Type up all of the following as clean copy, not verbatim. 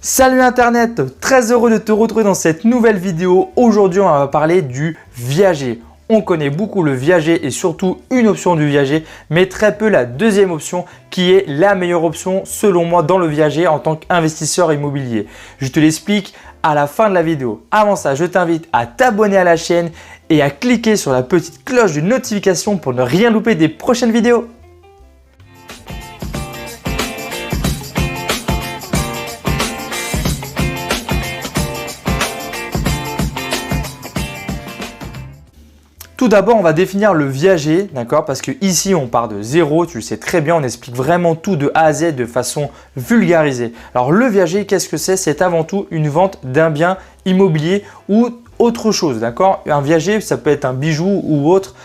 Salut Internet, très heureux de te retrouver dans cette nouvelle vidéo. Aujourd'hui, on va parler du viager. On connaît beaucoup le viager et surtout une option du viager, mais très peu la deuxième option qui est la meilleure option selon moi dans le viager en tant qu'investisseur immobilier. Je te l'explique à la fin de la vidéo. Avant ça, je t'invite à t'abonner à la chaîne et à cliquer sur la petite cloche de notification pour ne rien louper des prochaines vidéos. Tout d'abord, on va définir le viager, d'accord? Parce que ici, on part de zéro, tu le sais très bien, on explique vraiment tout de A à Z de façon vulgarisée. Alors, le viager, qu'est-ce que c'est? C'est avant tout une vente d'un bien immobilier ou autre chose, d'accord? Un viager, ça peut être un bijou ou autre.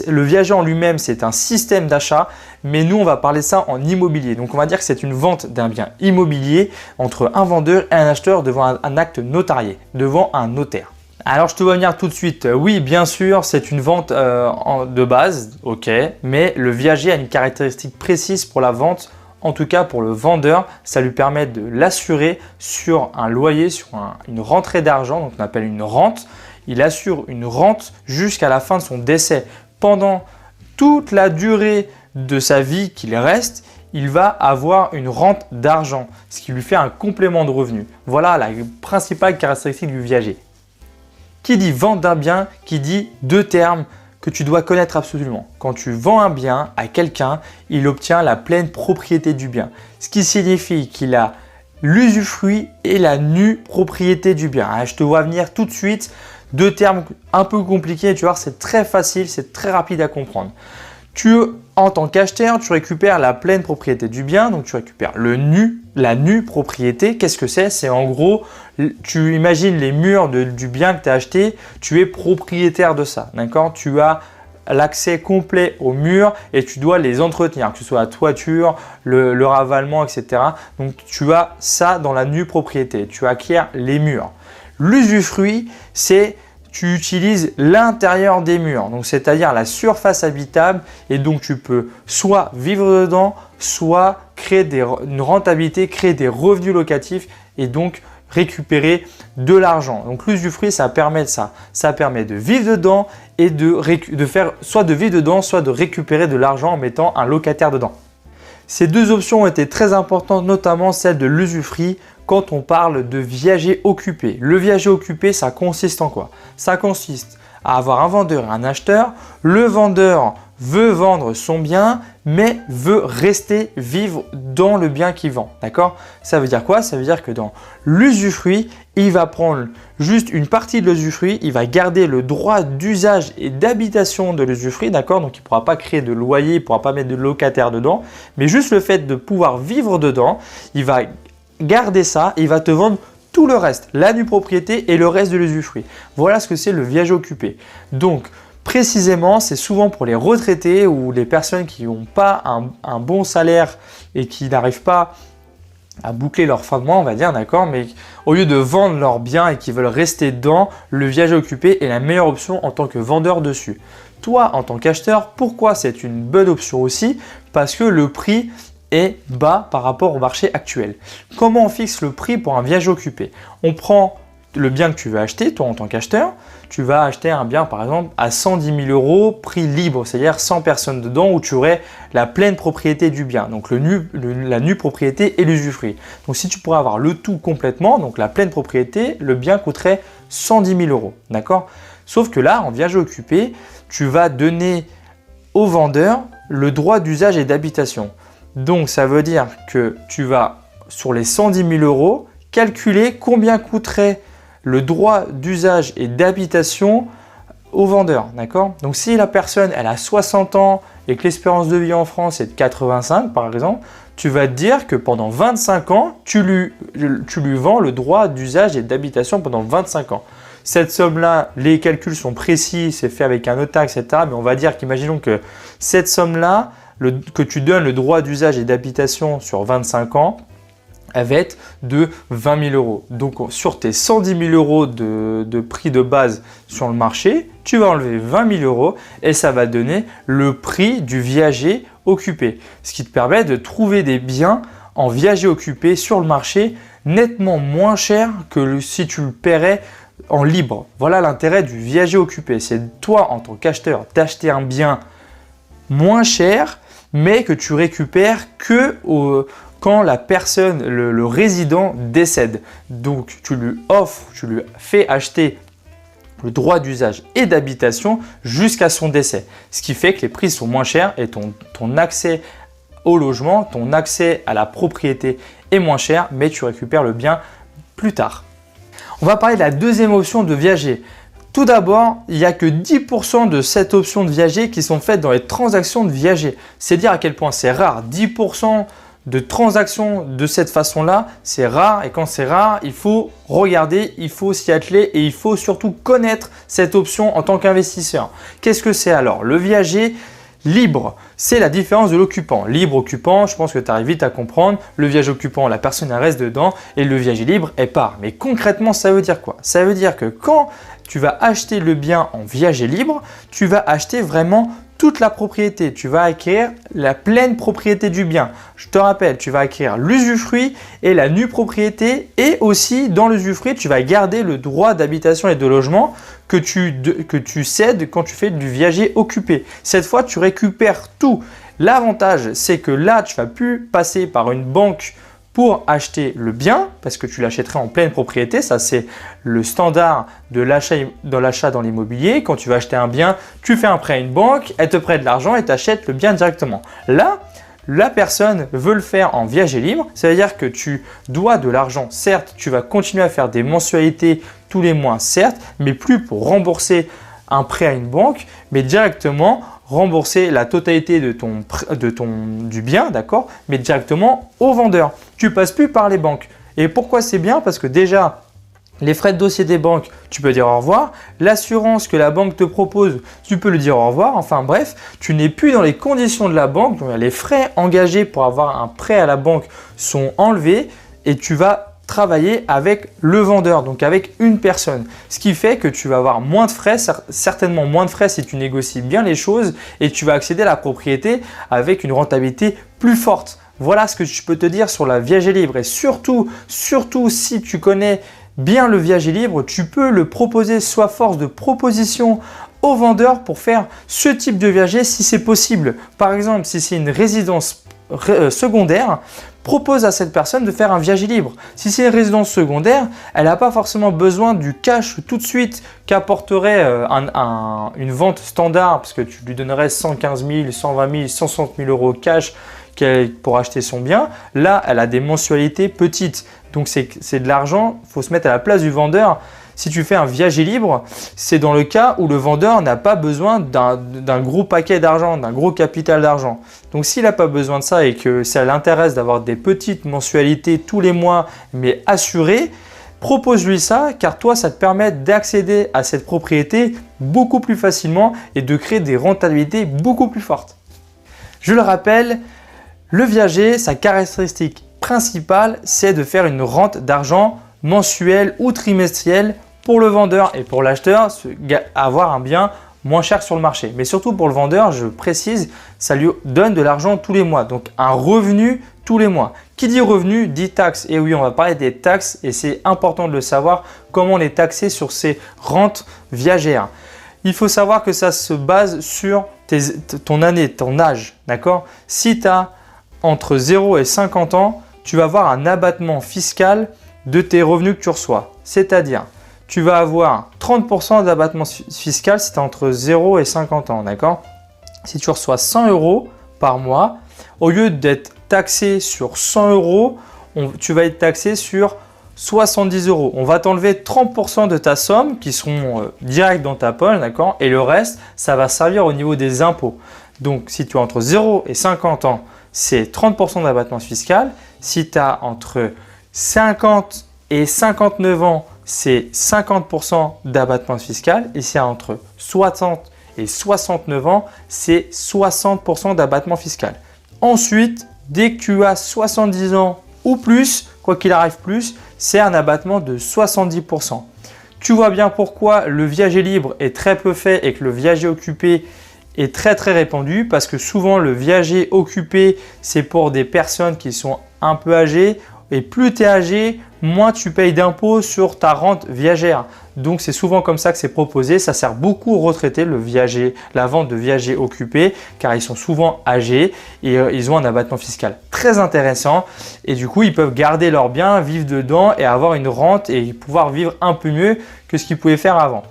Le viager en lui-même, c'est un système d'achat, mais nous, on va parler ça en immobilier. Donc, on va dire que c'est une vente d'un bien immobilier entre un vendeur et un acheteur devant un acte notarié, devant un notaire. Alors, je te vois venir tout de suite. Oui, bien sûr, c'est une vente de base, ok, mais le viager a une caractéristique précise pour la vente. En tout cas, pour le vendeur, ça lui permet de l'assurer sur un loyer, sur une rentrée d'argent, donc on appelle une rente. Il assure une rente jusqu'à la fin de son décès. Pendant toute la durée de sa vie qu'il reste, il va avoir une rente d'argent, ce qui lui fait un complément de revenu. Voilà la principale caractéristique du viager. Qui dit vente d'un bien, qui dit deux termes que tu dois connaître absolument. Quand tu vends un bien à quelqu'un, il obtient la pleine propriété du bien. Ce qui signifie qu'il a l'usufruit et la nue propriété du bien. Je te vois venir tout de suite. Deux termes un peu compliqués, tu vois, c'est très facile, c'est très rapide à comprendre. En tant qu'acheteur, tu récupères la pleine propriété du bien, donc tu récupères la nue propriété. Qu'est-ce que c'est? C'est en gros, tu imagines les murs du bien que tu as acheté, tu es propriétaire de ça, d'accord? Tu as l'accès complet aux murs et tu dois les entretenir, que ce soit la toiture, le ravalement, etc. Donc, tu as ça dans la nue propriété, tu acquiers les murs. L'usufruit, c'est tu utilises l'intérieur des murs, donc c'est-à-dire la surface habitable, et donc tu peux soit vivre dedans, soit créer une rentabilité, créer des revenus locatifs et donc récupérer de l'argent. Donc l'usufruit, ça permet de ça. Ça permet de vivre dedans et de faire soit de vivre dedans, soit de récupérer de l'argent en mettant un locataire dedans. Ces deux options ont été très importantes, notamment celle de l'usufruit quand on parle de viager occupé. Le viager occupé, ça consiste en quoi? Ça consiste à avoir un vendeur et un acheteur. Le vendeur veut vendre son bien, mais veut rester vivre dans le bien qu'il vend. D'accord? Ça veut dire quoi? Ça veut dire que dans l'usufruit, il va prendre juste une partie de l'usufruit, il va garder le droit d'usage et d'habitation de l'usufruit, d'accord? Donc, il ne pourra pas créer de loyer, il ne pourra pas mettre de locataire dedans, mais juste le fait de pouvoir vivre dedans, il va garder ça et il va te vendre tout le reste, la nue propriété et le reste de l'usufruit. Voilà ce que c'est le viager occupé. Donc, précisément, c'est souvent pour les retraités ou les personnes qui n'ont pas un bon salaire et qui n'arrivent pas à boucler leur fin de mois, on va dire, d'accord, mais au lieu de vendre leurs biens et qui veulent rester dedans, le viager occupé est la meilleure option en tant que vendeur dessus. Toi, en tant qu'acheteur, pourquoi c'est une bonne option aussi? Parce que le prix est bas par rapport au marché actuel. Comment on fixe le prix pour un viager occupé? On prend le bien que tu veux acheter, toi en tant qu'acheteur, tu vas acheter un bien par exemple à 110 000 €, prix libre, c'est-à-dire 100 personnes dedans où tu aurais la pleine propriété du bien, donc la nue propriété et l'usufruit. Donc si tu pourrais avoir le tout complètement, donc la pleine propriété, le bien coûterait 110 000 €, d'accord? Sauf que là, en viager occupé, tu vas donner au vendeur le droit d'usage et d'habitation. Donc, ça veut dire que tu vas, sur les 110 000 €, calculer combien coûterait le droit d'usage et d'habitation au vendeur, d'accord? Donc, si la personne, elle a 60 ans et que l'espérance de vie en France est de 85 par exemple, tu vas te dire que pendant 25 ans, tu lui vends le droit d'usage et d'habitation pendant 25 ans. Cette somme-là, les calculs sont précis, c'est fait avec un notaire, etc. Mais on va dire qu'imaginons que cette somme-là, que tu donnes le droit d'usage et d'habitation sur 25 ans, elle va être de 20 000 €. Donc, sur tes 110 000 € de prix de base sur le marché, tu vas enlever 20 000 € et ça va donner le prix du viager occupé. Ce qui te permet de trouver des biens en viager occupé sur le marché nettement moins cher que si tu le paierais en libre. Voilà l'intérêt du viager occupé. C'est toi, en tant qu'acheteur, d'acheter un bien moins cher, mais que tu récupères quand la personne, le résident décède. Donc, tu lui offres, tu lui fais acheter le droit d'usage et d'habitation jusqu'à son décès. Ce qui fait que les prix sont moins chers et ton accès au logement, ton accès à la propriété est moins cher, mais tu récupères le bien plus tard. On va parler de la deuxième option de viager. Tout d'abord, il n'y a que 10% de cette option de viager qui sont faites dans les transactions de viager. C'est dire à quel point c'est rare. 10% de transactions de cette façon-là, c'est rare. Et quand c'est rare, il faut regarder, il faut s'y atteler et il faut surtout connaître cette option en tant qu'investisseur. Qu'est-ce que c'est alors? Le viager libre, c'est la différence de l'occupant. Libre occupant, je pense que tu arrives vite à comprendre. Le viager occupant, la personne elle reste dedans et le viager libre, elle part. Mais concrètement, ça veut dire quoi? Ça veut dire que quand tu vas acheter le bien en viager libre, tu vas acheter vraiment toute la propriété. Tu vas acquérir la pleine propriété du bien. Je te rappelle, tu vas acquérir l'usufruit et la nue propriété et aussi dans l'usufruit, tu vas garder le droit d'habitation et de logement que tu cèdes quand tu fais du viager occupé. Cette fois, tu récupères tout. L'avantage, c'est que là, tu ne vas plus passer par une banque pour acheter le bien parce que tu l'achèterais en pleine propriété. Ça, c'est le standard de l'achat dans l'immobilier. Quand tu vas acheter un bien, tu fais un prêt à une banque, elle te prête de l'argent et tu achètes le bien directement. Là, la personne veut le faire en viager libre. Ça veut dire que tu dois de l'argent. Certes, tu vas continuer à faire des mensualités tous les mois, certes, mais plus pour rembourser un prêt à une banque, mais directement rembourser la totalité du bien, d'accord, mais directement au vendeur. Tu ne passes plus par les banques. Et pourquoi c'est bien? Parce que déjà, les frais de dossier des banques, tu peux dire au revoir. L'assurance que la banque te propose, tu peux lui dire au revoir. Enfin bref, tu n'es plus dans les conditions de la banque. Donc, les frais engagés pour avoir un prêt à la banque sont enlevés et tu vas travailler avec le vendeur, donc avec une personne. Ce qui fait que tu vas avoir moins de frais, certainement moins de frais si tu négocies bien les choses et tu vas accéder à la propriété avec une rentabilité plus forte. Voilà ce que je peux te dire sur la viager libre et surtout si tu connais bien le viager libre, tu peux le proposer, soit force de proposition au vendeur pour faire ce type de viager si c'est possible. Par exemple, si c'est une résidence secondaire, propose à cette personne de faire un viager libre. Si c'est une résidence secondaire, elle n'a pas forcément besoin du cash tout de suite qu'apporterait une vente standard parce que tu lui donnerais 115 000, 120 000, 160 000 euros cash pour acheter son bien. Là, elle a des mensualités petites. Donc, c'est de l'argent, il faut se mettre à la place du vendeur. Si tu fais un viager libre, c'est dans le cas où le vendeur n'a pas besoin d'un gros paquet d'argent, d'un gros capital d'argent. Donc, s'il n'a pas besoin de ça et que ça l'intéresse d'avoir des petites mensualités tous les mois, mais assurées, propose-lui ça car toi, ça te permet d'accéder à cette propriété beaucoup plus facilement et de créer des rentabilités beaucoup plus fortes. Je le rappelle, le viager, sa caractéristique principale, c'est de faire une rente d'argent mensuelle ou trimestrielle pour le vendeur et pour l'acheteur, avoir un bien moins cher sur le marché. Mais surtout pour le vendeur, je précise, ça lui donne de l'argent tous les mois, donc un revenu tous les mois. Qui dit revenu dit taxe. Et oui, on va parler des taxes et c'est important de le savoir, comment on est taxé sur ces rentes viagères. Il faut savoir que ça se base sur ton année, ton âge, d'accord? Si tu as entre 0 et 50 ans, tu vas avoir un abattement fiscal de tes revenus que tu reçois. C'est-à-dire, tu vas avoir 30% d'abattement fiscal si tu es entre 0 et 50 ans, d'accord? Si tu reçois 100 euros par mois, au lieu d'être taxé sur 100 euros, tu vas être taxé sur 70 euros. On va t'enlever 30% de ta somme qui seront directs dans ta poche, d'accord? Et le reste, ça va servir au niveau des impôts. Donc, si tu as entre 0 et 50 ans, c'est 30% d'abattement fiscal. Si tu as entre 50 et 59 ans, c'est 50% d'abattement fiscal. Et si tu as entre 60 et 69 ans, c'est 60% d'abattement fiscal. Ensuite, dès que tu as 70 ans ou plus, quoi qu'il arrive plus, c'est un abattement de 70%. Tu vois bien pourquoi le viager libre est très peu fait et que le viager occupé est très répandu parce que souvent le viager occupé, c'est pour des personnes qui sont un peu âgées et plus tu es âgé, moins tu payes d'impôts sur ta rente viagère. Donc c'est souvent comme ça que c'est proposé. Ça sert beaucoup aux retraités, la vente de viagers occupés, car ils sont souvent âgés et ils ont un abattement fiscal très intéressant. Et du coup, ils peuvent garder leurs biens, vivre dedans et avoir une rente et pouvoir vivre un peu mieux que ce qu'ils pouvaient faire avant.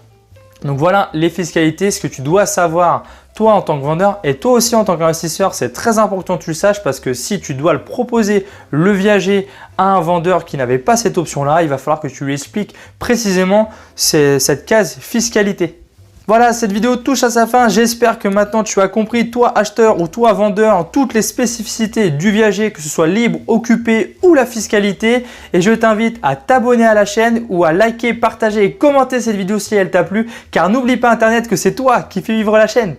Donc voilà les fiscalités, ce que tu dois savoir toi en tant que vendeur et toi aussi en tant qu'investisseur. C'est très important que tu le saches parce que si tu dois le proposer, le viager à un vendeur qui n'avait pas cette option-là, il va falloir que tu lui expliques précisément cette case fiscalité. Voilà, cette vidéo touche à sa fin. J'espère que maintenant tu as compris, toi acheteur ou toi vendeur, toutes les spécificités du viager, que ce soit libre, occupé ou la fiscalité. Et je t'invite à t'abonner à la chaîne ou à liker, partager et commenter cette vidéo si elle t'a plu. Car n'oublie pas Internet que c'est toi qui fais vivre la chaîne.